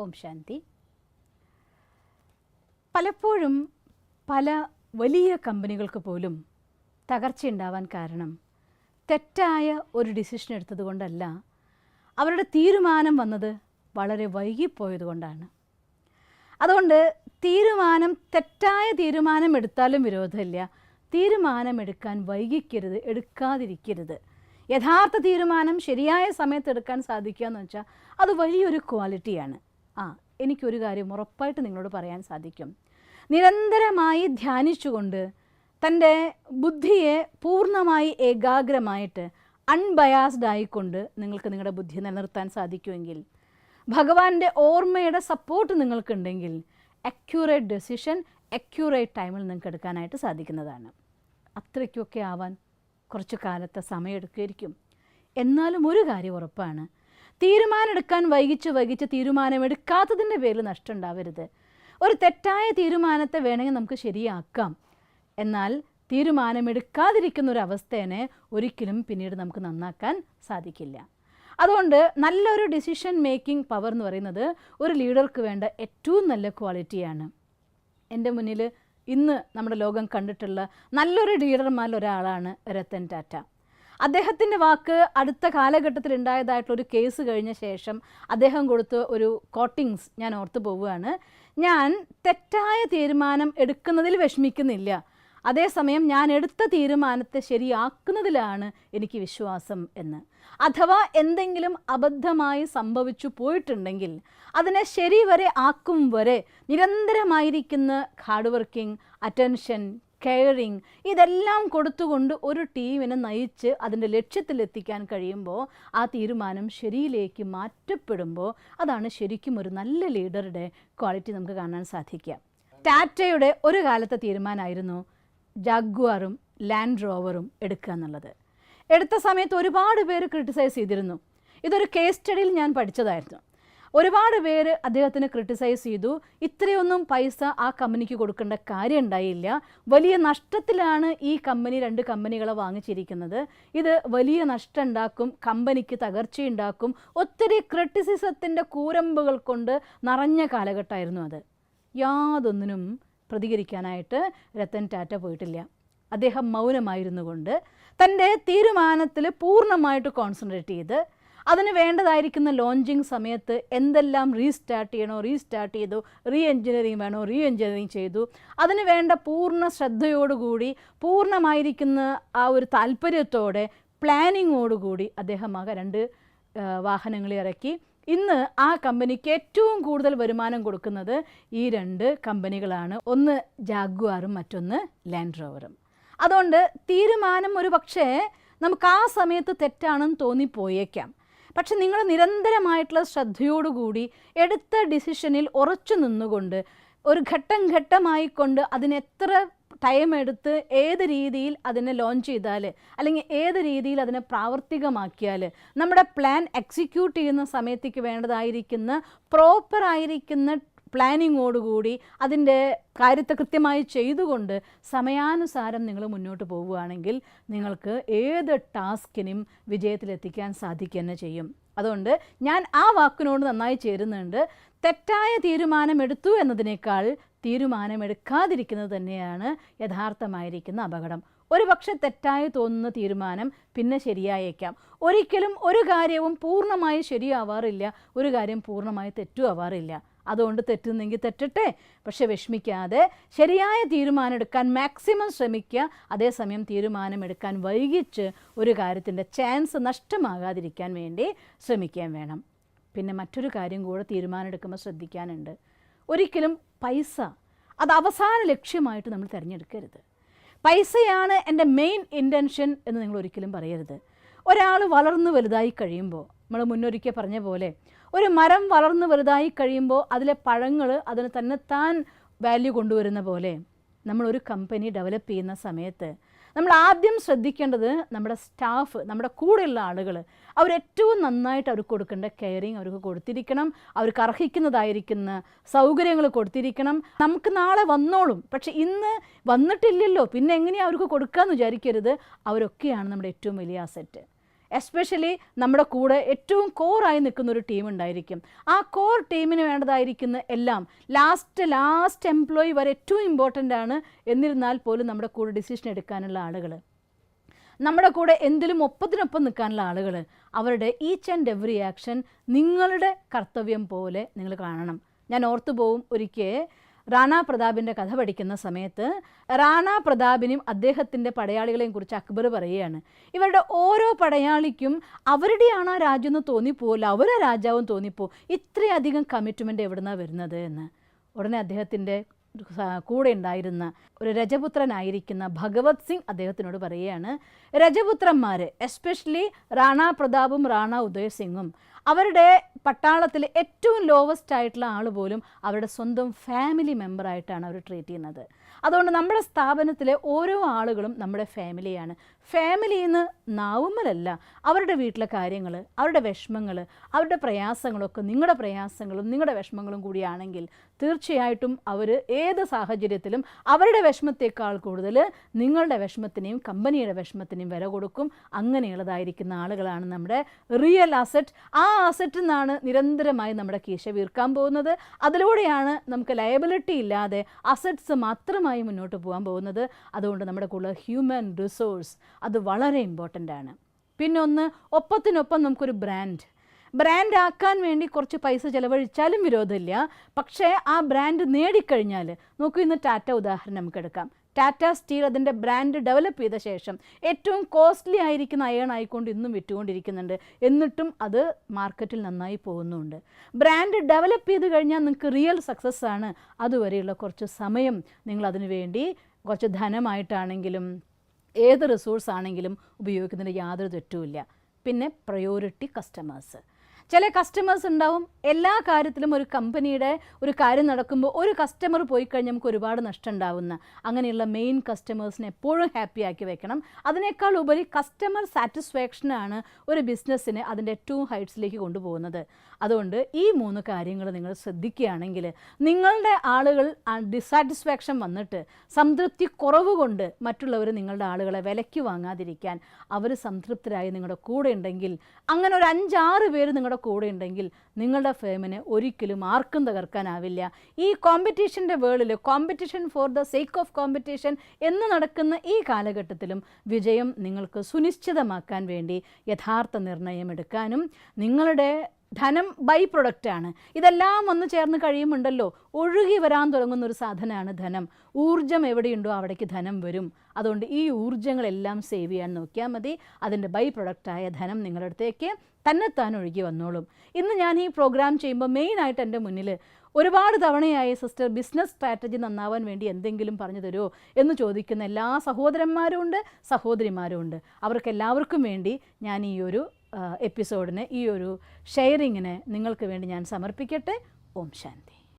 ഓം ശാന്തി. പലപ്പോഴും പല വലിയ കമ്പനികൾക്ക് പോലും തകർച്ചയുണ്ടാവാൻ കാരണം തെറ്റായ ഒരു ഡിസിഷൻ എടുത്തതുകൊണ്ടല്ല, അവരുടെ തീരുമാനം വന്നത് വളരെ വൈകിപ്പോയതുകൊണ്ടാണ്. അതുകൊണ്ട് തെറ്റായ തീരുമാനം എടുത്താലും വിരോധമില്ല, തീരുമാനമെടുക്കാൻ വൈകിക്കരുത്, എടുക്കാതിരിക്കരുത്. യഥാർത്ഥ തീരുമാനം ശരിയായ സമയത്ത് എടുക്കാൻ സാധിക്കുക എന്ന് വെച്ചാൽ അത് വലിയൊരു ക്വാളിറ്റിയാണ്. എനിക്കൊരു കാര്യം ഉറപ്പായിട്ട് നിങ്ങളോട് പറയാൻ സാധിക്കും. നിരന്തരമായി ധ്യാനിച്ചുകൊണ്ട് തൻ്റെ ബുദ്ധിയെ പൂർണ്ണമായി ഏകാഗ്രമായിട്ട് അൺബയാസ്ഡ് ആയിക്കൊണ്ട് നിങ്ങൾക്ക് നിങ്ങളുടെ ബുദ്ധി നിലനിർത്താൻ സാധിക്കുമെങ്കിൽ, ഭഗവാന്റെ ഓർമ്മയുടെ സപ്പോർട്ട് നിങ്ങൾക്കുണ്ടെങ്കിൽ, അക്യൂറേറ്റ് ഡെസിഷൻ അക്യൂറേറ്റ് ടൈമിൽ നിങ്ങൾക്ക് എടുക്കാനായിട്ട് സാധിക്കുന്നതാണ്. അത്രയ്ക്കൊക്കെ ആവാൻ കുറച്ച് കാലത്തെ സമയമെടുക്കുമായിരിക്കും. എന്നാലും ഒരു കാര്യം ഉറപ്പാണ്, തീരുമാനമെടുക്കാൻ വൈകിച്ച് തീരുമാനമെടുക്കാത്തതിൻ്റെ പേരിൽ നഷ്ടം ഉണ്ടാവരുത്. ഒരു തെറ്റായ തീരുമാനത്തെ വേണമെങ്കിൽ നമുക്ക് ശരിയാക്കാം, എന്നാൽ തീരുമാനമെടുക്കാതിരിക്കുന്ന ഒരു അവസ്ഥേനെ ഒരിക്കലും പിന്നീട് നമുക്ക് നന്നാക്കാൻ സാധിക്കില്ല. അതുകൊണ്ട് നല്ലൊരു ഡിസിഷൻ മേക്കിംഗ് പവർ എന്ന് പറയുന്നത് ഒരു ലീഡർക്ക് വേണ്ട ഏറ്റവും നല്ല ക്വാളിറ്റിയാണ്. എൻ്റെ മുന്നിൽ ഇന്ന് നമ്മുടെ ലോകം കണ്ടിട്ടുള്ള നല്ലൊരു ലീഡർമാരിൽ ഒരാളാണ് രത്തൻ ടാറ്റ. അദ്ദേഹത്തിൻ്റെ വാക്ക് അടുത്ത കാലഘട്ടത്തിൽ ഉണ്ടായതായിട്ടുള്ളൊരു കേസ് കഴിഞ്ഞ ശേഷം അദ്ദേഹം കൊടുത്ത ഒരു കോട്ടിങ്സ് ഞാൻ ഓർത്തു പോവുകയാണ്. ഞാൻ തെറ്റായ തീരുമാനം എടുക്കുന്നതിൽ വിഷമിക്കുന്നില്ല, അതേസമയം ഞാൻ എടുത്ത തീരുമാനത്തെ ശരിയാക്കുന്നതിലാണ് എനിക്ക് വിശ്വാസം എന്ന്. അഥവാ എന്തെങ്കിലും അബദ്ധമായി സംഭവിച്ചു പോയിട്ടുണ്ടെങ്കിൽ അതിനെ ശരി വരെ ആക്കും വരെ നിരന്തരമായിരിക്കുന്ന ഹാർഡ് വർക്കിംഗ്, അറ്റൻഷൻ, കെയറിങ് ഇതെല്ലാം കൊടുത്തുകൊണ്ട് ഒരു ടീമിനെ നയിച്ച് അതിൻ്റെ ലക്ഷ്യത്തിലെത്തിക്കാൻ കഴിയുമ്പോൾ, ആ തീരുമാനം ശരിയിലേക്ക് മാറ്റപ്പെടുമ്പോൾ അതാണ് ശരിക്കും ഒരു നല്ല ലീഡറുടെ ക്വാളിറ്റി നമുക്ക് കാണാൻ സാധിക്കുക. ടാറ്റയുടെ ഒരു കാലത്തെ തീരുമാനമായിരുന്നു ജാഗ്വാറും ലാൻഡ് റോവറും എടുക്കുക എന്നുള്ളത്. എടുത്ത സമയത്ത് ഒരുപാട് പേര് ക്രിട്ടിസൈസ് ചെയ്തിരുന്നു. ഇതൊരു കേസ് സ്റ്റഡിയിൽ ഞാൻ പഠിച്ചതായിരുന്നു. ഒരുപാട് പേര് അദ്ദേഹത്തിന് ക്രിട്ടിസൈസ് ചെയ്തു. ഇത്രയൊന്നും പൈസ ആ കമ്പനിക്ക് കൊടുക്കേണ്ട കാര്യം ഉണ്ടായില്ല, വലിയ നഷ്ടത്തിലാണ് ഈ കമ്പനി 2 കമ്പനികളെ വാങ്ങിച്ചിരിക്കുന്നത്, ഇത് വലിയ നഷ്ടം ഉണ്ടാക്കും, കമ്പനിക്ക് തകർച്ചയുണ്ടാക്കും, ഒത്തിരി ക്രിറ്റിസിസത്തിൻ്റെ കൂരമ്പുകൾ കൊണ്ട് നിറഞ്ഞ കാലഘട്ടമായിരുന്നു അത്. യാതൊന്നിനും പ്രതികരിക്കാനായിട്ട് രത്തൻ ടാറ്റ പോയിട്ടില്ല. അദ്ദേഹം മൗനമായിരുന്നു കൊണ്ട് തൻ്റെ തീരുമാനത്തിൽ പൂർണ്ണമായിട്ട് കോൺസെൻട്രേറ്റ് ചെയ്ത് അതിന് വേണ്ടതായിരിക്കുന്ന ലോഞ്ചിങ് സമയത്ത് എന്തെല്ലാം റീസ്റ്റാർട്ട് ചെയ്തു, റീ എൻജിനീയറിങ് ചെയ്തു. അതിന് വേണ്ട പൂർണ്ണ ശ്രദ്ധയോടുകൂടി, പൂർണ്ണമായിരിക്കുന്ന ആ ഒരു താല്പര്യത്തോടെ, പ്ലാനിങ്ങോടുകൂടി അദ്ദേഹം 2 വാഹനങ്ങൾ ഇറക്കി. ഇന്ന് ആ കമ്പനിക്ക് ഏറ്റവും കൂടുതൽ വരുമാനം കൊടുക്കുന്നത് ഈ 2 കമ്പനികളാണ്. ഒന്ന് ജാഗ്വാറും മറ്റൊന്ന് ലാൻഡ് റോവറും. അതുകൊണ്ട് തീരുമാനം ഒരു പക്ഷേ നമുക്ക് ആ സമയത്ത് തെറ്റാണെന്ന് തോന്നിപ്പോയേക്കാം. പക്ഷെ നിങ്ങൾ നിരന്തരമായിട്ടുള്ള ശ്രദ്ധയോടുകൂടി എടുത്ത ഡിസിഷനിൽ ഉറച്ചു നിന്നുകൊണ്ട് ഒരു ഘട്ടമായിക്കൊണ്ട് അതിനെത്ര ടൈം എടുത്ത് ഏത് രീതിയിൽ അതിനെ ലോഞ്ച് ചെയ്താൽ, അല്ലെങ്കിൽ ഏത് രീതിയിൽ അതിനെ പ്രാവർത്തികമാക്കിയാൽ നമ്മുടെ പ്ലാൻ എക്സിക്യൂട്ട് ചെയ്യുന്ന സമയത്തേക്ക് വേണ്ടതായിരിക്കുന്ന പ്രോപ്പറായിരിക്കുന്ന പ്ലാനിങ്ങോടുകൂടി അതിൻ്റെ കാര്യത്തെ കൃത്യമായി ചെയ്തുകൊണ്ട് സമയാനുസാരം നിങ്ങൾ മുന്നോട്ട് പോവുകയാണെങ്കിൽ നിങ്ങൾക്ക് ഏത് ടാസ്കിനും വിജയത്തിലെത്തിക്കാൻ സാധിക്കുക തന്നെ ചെയ്യും. അതുകൊണ്ട് ഞാൻ ആ വാക്കിനോട് നന്നായി ചേരുന്നുണ്ട്. തെറ്റായ തീരുമാനമെടുത്തു എന്നതിനേക്കാൾ തീരുമാനമെടുക്കാതിരിക്കുന്നത് തന്നെയാണ് യഥാർത്ഥമായിരിക്കുന്ന അപകടം. ഒരു പക്ഷെ തെറ്റായി തോന്നുന്ന തീരുമാനം പിന്നെ ശരിയായേക്കാം. ഒരിക്കലും ഒരു കാര്യവും പൂർണ്ണമായി ശരിയാവാറില്ല, ഒരു കാര്യം പൂർണ്ണമായി തെറ്റുമാവാറില്ല. അതുകൊണ്ട് തെറ്റുന്നെങ്കിൽ തെറ്റട്ടെ, പക്ഷെ വിഷമിക്കാതെ ശരിയായ തീരുമാനം എടുക്കാൻ മാക്സിമം ശ്രമിക്കുക. അതേസമയം തീരുമാനമെടുക്കാൻ വൈകിച്ച് ഒരു കാര്യത്തിൻ്റെ ചാൻസ് നഷ്ടമാകാതിരിക്കാൻ വേണ്ടി ശ്രമിക്കാൻ വേണം. പിന്നെ മറ്റൊരു കാര്യം കൂടെ തീരുമാനം എടുക്കുമ്പോൾ ശ്രദ്ധിക്കാനുണ്ട്. ഒരിക്കലും പൈസ അത് അവസാന ലക്ഷ്യമായിട്ട് നമ്മൾ തിരഞ്ഞെടുക്കരുത്. പൈസയാണ് എൻ്റെ മെയിൻ ഇൻറ്റൻഷൻ എന്ന് നിങ്ങൾ ഒരിക്കലും പറയരുത്. ഒരാൾ വളർന്ന് വലുതായി കഴിയുമ്പോൾ, നമ്മൾ മുന്നൊരിക്കൽ പറഞ്ഞ പോലെ, ഒരു മരം വളർന്ന് വലുതായി കഴിയുമ്പോൾ അതിലെ പഴങ്ങൾ അതിന് തന്നെത്താൻ വാല്യൂ കൊണ്ടുവരുന്ന പോലെ, നമ്മളൊരു കമ്പനി ഡെവലപ്പ് ചെയ്യുന്ന സമയത്ത് നമ്മൾ ആദ്യം ശ്രദ്ധിക്കേണ്ടത് നമ്മുടെ സ്റ്റാഫ്, നമ്മുടെ കൂടെയുള്ള ആളുകൾ, അവരേറ്റവും നന്നായിട്ട് അവർക്ക് കൊടുക്കേണ്ട കെയറിങ് അവർക്ക് കൊടുത്തിരിക്കണം, അവർക്ക് അർഹിക്കുന്നതായിരിക്കുന്ന സൗകര്യങ്ങൾ കൊടുത്തിരിക്കണം. നമുക്ക് നാളെ വന്നോളും, പക്ഷെ ഇന്ന് വന്നിട്ടില്ലല്ലോ, പിന്നെ എങ്ങനെയാണ് അവർക്ക് കൊടുക്കാമെന്ന് വിചാരിക്കരുത്. അവരൊക്കെയാണ് നമ്മുടെ ഏറ്റവും വലിയ അസറ്റ്. എസ്പെഷ്യലി നമ്മുടെ കൂടെ ഏറ്റവും കോറായി നിൽക്കുന്ന ഒരു ടീം ഉണ്ടായിരിക്കും. ആ കോർ ടീമിന് വേണ്ടതായിരിക്കുന്ന എല്ലാം ലാസ്റ്റ് എംപ്ലോയി വരെ ഏറ്റവും ഇമ്പോർട്ടൻ്റ് ആണ്. എന്നിരുന്നാൽ പോലും നമ്മുടെ കൂടെ ഡിസിഷൻ എടുക്കാനുള്ള ആളുകൾ, നമ്മുടെ കൂടെ എന്തിലും ഒപ്പത്തിനൊപ്പം നിൽക്കാനുള്ള ആളുകൾ, അവരുടെ ഈച്ച് ആൻഡ് എവറി ആക്ഷൻ നിങ്ങളുടെ കർത്തവ്യം പോലെ നിങ്ങൾ കാണണം. ഞാൻ ഓർത്തു പോവും, ഒരിക്കൽ റാണ പ്രതാപിൻ്റെ കഥ പഠിക്കുന്ന സമയത്ത് റാണ പ്രതാപിനും അദ്ദേഹത്തിൻ്റെ പടയാളികളെയും കുറിച്ച് അക്ബർ പറയുകയാണ്, ഇവരുടെ ഓരോ പടയാളിക്കും അവരുടെയാണ് ആ രാജ്യം എന്ന് തോന്നിപ്പോവില്ല, അവരെ രാജാവും തോന്നിപ്പോ, ഇത്രയധികം കമ്മിറ്റ്മെൻറ്റ് എവിടുന്നാണ് വരുന്നത് എന്ന്. ഉടനെ അദ്ദേഹത്തിൻ്റെ കൂടെ ഉണ്ടായിരുന്ന ഒരു രജപുത്രനായിരിക്കുന്ന ഭഗവത് സിംഗ് അദ്ദേഹത്തിനോട് പറയുകയാണ്, രജപുത്രന്മാർ എസ്പെഷ്യലി റാണ പ്രതാപും റാണ ഉദയ് സിംഗും അവരുടെ പട്ടാളത്തിൽ ഏറ്റവും ലോവസ്റ്റ് ആയിട്ടുള്ള ആൾ പോലും അവരുടെ സ്വന്തം ഫാമിലി മെമ്പറായിട്ടാണ് അവർ ട്രീറ്റ് ചെയ്യുന്നത്. അതുകൊണ്ട് നമ്മുടെ സ്ഥാപനത്തിലെ ഓരോ ആളുകളും നമ്മുടെ ഫാമിലിയാണ്. ഫാമിലിയിൽ നിന്ന് നാവുമ്മലല്ല, അവരുടെ വീട്ടിലെ കാര്യങ്ങൾ, അവരുടെ വിഷമങ്ങൾ, അവരുടെ പ്രയാസങ്ങളൊക്കെ നിങ്ങളുടെ പ്രയാസങ്ങളും നിങ്ങളുടെ വിഷമങ്ങളും കൂടിയാണെങ്കിൽ തീർച്ചയായിട്ടും അവർ ഏത് സാഹചര്യത്തിലും അവരുടെ വിഷമത്തേക്കാൾ കൂടുതൽ നിങ്ങളുടെ വിഷമത്തിനെയും കമ്പനിയുടെ വിഷമത്തിനെയും വില കൊടുക്കും. അങ്ങനെയുള്ളതായിരിക്കുന്ന ആളുകളാണ് നമ്മുടെ റിയൽ അസറ്റ്. ആ അസറ്റിൽ നിന്നാണ് നിരന്തരമായി നമ്മുടെ കീശ വീർക്കാൻ പോകുന്നത്. അതിലൂടെയാണ് നമുക്ക് ലയബിലിറ്റി ഇല്ലാതെ അസറ്റ്സ് മാത്രമായി മുന്നോട്ട് പോകാൻ പോകുന്നത്. അതുകൊണ്ട് നമ്മുടെ കൂടെ ഹ്യൂമൻ റിസോഴ്സ് അത് വളരെ ഇമ്പോർട്ടൻ്റ് ആണ്. പിന്നെ ഒന്ന്, ഒപ്പത്തിനൊപ്പം നമുക്കൊരു ബ്രാൻഡ് ആക്കാൻ വേണ്ടി കുറച്ച് പൈസ ചിലവഴിച്ചാലും വിരോധമില്ല. പക്ഷേ ആ ബ്രാൻഡ് നേടിക്കഴിഞ്ഞാൽ, നോക്കൂ, ഇന്ന് ടാറ്റ ഉദാഹരണം നമുക്കെടുക്കാം. ടാറ്റ സ്റ്റീൽ അതിൻ്റെ ബ്രാൻഡ് ഡെവലപ്പ് ചെയ്ത ശേഷം ഏറ്റവും കോസ്റ്റ്ലി ആയിരിക്കുന്ന അയൺ ആയിക്കൊണ്ട് ഇന്നും വിറ്റുകൊണ്ടിരിക്കുന്നുണ്ട്. എന്നിട്ടും അത് മാർക്കറ്റിൽ നന്നായി പോകുന്നുണ്ട്. ബ്രാൻഡ് ഡെവലപ്പ് ചെയ്ത് കഴിഞ്ഞാൽ നിങ്ങൾക്ക് റിയൽ സക്സസ് ആണ്. അതുവരെയുള്ള കുറച്ച് സമയം നിങ്ങളതിനു വേണ്ടി കുറച്ച് ധനമായിട്ടാണെങ്കിലും ഏത് റിസോഴ്സ് ആണെങ്കിലും ഉപയോഗിക്കുന്നതിന് യാതൊരു തെറ്റുമില്ല. പിന്നെ പ്രയോറിറ്റി കസ്റ്റമേഴ്സ്. ചില കസ്റ്റമേഴ്സ് ഉണ്ടാവും. എല്ലാ കാര്യത്തിലും ഒരു കമ്പനിയുടെ ഒരു കാര്യം നടക്കുമ്പോൾ ഒരു കസ്റ്റമർ പോയി കഴിഞ്ഞാൽ നമുക്ക് ഒരുപാട് നഷ്ടം ഉണ്ടാവുന്ന അങ്ങനെയുള്ള മെയിൻ കസ്റ്റമേഴ്സിനെ എപ്പോഴും ഹാപ്പി ആക്കി വെക്കണം. അതിനേക്കാൾ ഉപരി കസ്റ്റമർ സാറ്റിസ്ഫാക്ഷനാണ് ഒരു ബിസിനസ്സിനെ അതിൻ്റെ ഏറ്റവും ഹൈറ്റ്സിലേക്ക് കൊണ്ടുപോകുന്നത്. അതുകൊണ്ട് ഈ 3 കാര്യങ്ങൾ നിങ്ങൾ ശ്രദ്ധിക്കുകയാണെങ്കിൽ നിങ്ങളുടെ ആളുകൾ ഡിസാറ്റിസ്ഫാക്ഷൻ വന്നിട്ട് സംതൃപ്തി കുറവ് കൊണ്ട് മറ്റുള്ളവർ നിങ്ങളുടെ ആളുകളെ വിലയ്ക്ക് വാങ്ങാതിരിക്കാൻ അവർ സംതൃപ്തരായി നിങ്ങളുടെ കൂടെ ഉണ്ടെങ്കിൽ, അങ്ങനെ ഒരു 5-6 പേര് നിങ്ങളുടെ കൂടെ ഉണ്ടെങ്കിൽ നിങ്ങളുടെ ഫേമിനെ ഒരിക്കലും ആർക്കും തകർക്കാനാവില്ല. ഈ കോമ്പറ്റീഷൻ്റെ വേൾഡിൽ competition for the sake of competition എന്ന് നടക്കുന്ന ഈ കാലഘട്ടത്തിലും വിജയം നിങ്ങൾക്ക് സുനിശ്ചിതമാക്കാൻ വേണ്ടി യഥാർത്ഥ നിർണയമെടുക്കാനും, നിങ്ങളുടെ ധനം ബൈ പ്രൊഡക്റ്റാണ്. ഇതെല്ലാം ഒന്ന് ചേർന്ന് കഴിയുമുണ്ടല്ലോ, ഒഴുകി വരാൻ തുടങ്ങുന്ന ഒരു സാധനമാണ് ധനം. ഊർജ്ജം എവിടെയുണ്ടോ അവിടേക്ക് ധനം വരും. അതുകൊണ്ട് ഈ ഊർജ്ജങ്ങളെല്ലാം സേവ് ചെയ്യാൻ നോക്കിയാൽ മതി. അതിൻ്റെ ബൈ പ്രൊഡക്റ്റായ ധനം നിങ്ങളുടെ അടുത്തേക്ക് തന്നെത്താൻ ഒഴുകി വന്നോളും. ഇന്ന് ഞാൻ ഈ പ്രോഗ്രാം ചെയ്യുമ്പോൾ മെയിനായിട്ട് എൻ്റെ മുന്നിൽ ഒരുപാട് തവണയായി സിസ്റ്റർ ബിസിനസ് സ്ട്രാറ്റജി നന്നാവാൻ വേണ്ടി എന്തെങ്കിലും പറഞ്ഞു തരുമോ എന്ന് ചോദിക്കുന്ന എല്ലാ സഹോദരന്മാരും ഉണ്ട്, സഹോദരിമാരും ഉണ്ട്. അവർക്കെല്ലാവർക്കും വേണ്ടി ഞാൻ ഈ ഒരു എപ്പിസോഡിന്, ഈ ഒരു ഷെയറിങ്ങിന് നിങ്ങൾക്ക് വേണ്ടി ഞാൻ സമർപ്പിക്കട്ടെ. ഓം ശാന്തി.